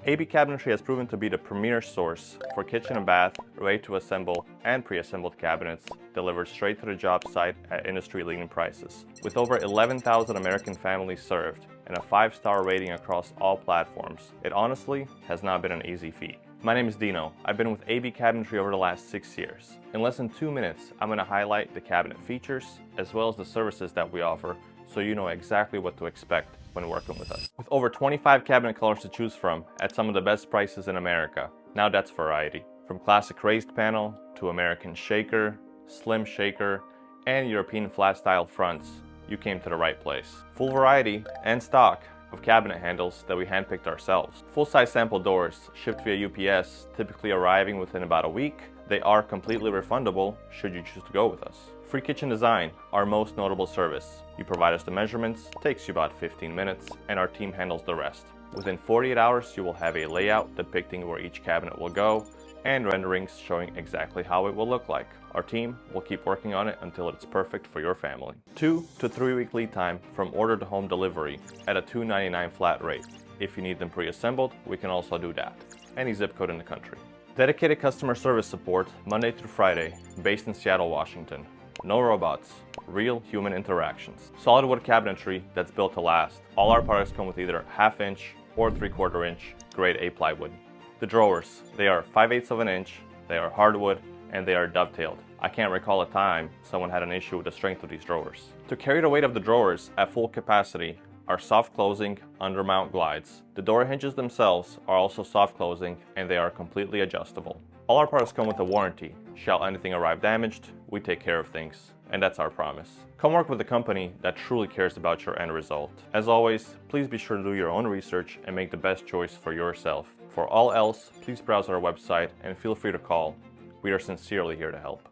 AB Cabinetry has proven to be the premier source for kitchen and bath, ready-to-assemble and pre-assembled cabinets delivered straight to the job site at industry-leading prices. With over 11,000 American families served and a 5-star rating across all platforms, it honestly has not been an easy feat. My name is Dino. I've been with AB Cabinetry over the last 6 years. In less than 2 minutes, I'm going to highlight the cabinet features as well as the services that we offer so you know exactly what to expect when working with us. With over 25 cabinet colors to choose from at some of the best prices in America, now that's variety. From classic raised panel to American shaker, slim shaker, and European flat style fronts, you came to the right place. Full variety and stock of cabinet handles that we handpicked ourselves. Full-size sample doors shipped via UPS, typically arriving within about a week. They are completely refundable should you choose to go with us. Free kitchen design, our most notable service. You provide us the measurements, takes you about 15 minutes, and our team handles the rest. Within 48 hours, you will have a layout depicting where each cabinet will go and renderings showing exactly how it will look like. Our team will keep working on it until it's perfect for your family. 2 to 3 week lead time from order to home delivery at a $2.99 flat rate. If you need them pre-assembled, we can also do that. Any zip code in the country. Dedicated customer service support Monday through Friday, based in Seattle, Washington. No robots, real human interactions. Solid wood cabinetry that's built to last. All our products come with either 1/2 inch or 3/4 inch grade A plywood. The drawers, they are 5/8 of an inch, they are hardwood, and they are dovetailed. I can't recall a time someone had an issue with the strength of these drawers. To carry the weight of the drawers at full capacity are soft closing undermount glides. The door hinges themselves are also soft closing and they are completely adjustable. All our products come with a warranty. Shall anything arrive damaged, we take care of things. And that's our promise. Come work with a company that truly cares about your end result. As always, please be sure to do your own research and make the best choice for yourself. For all else, please browse our website and feel free to call. We are sincerely here to help.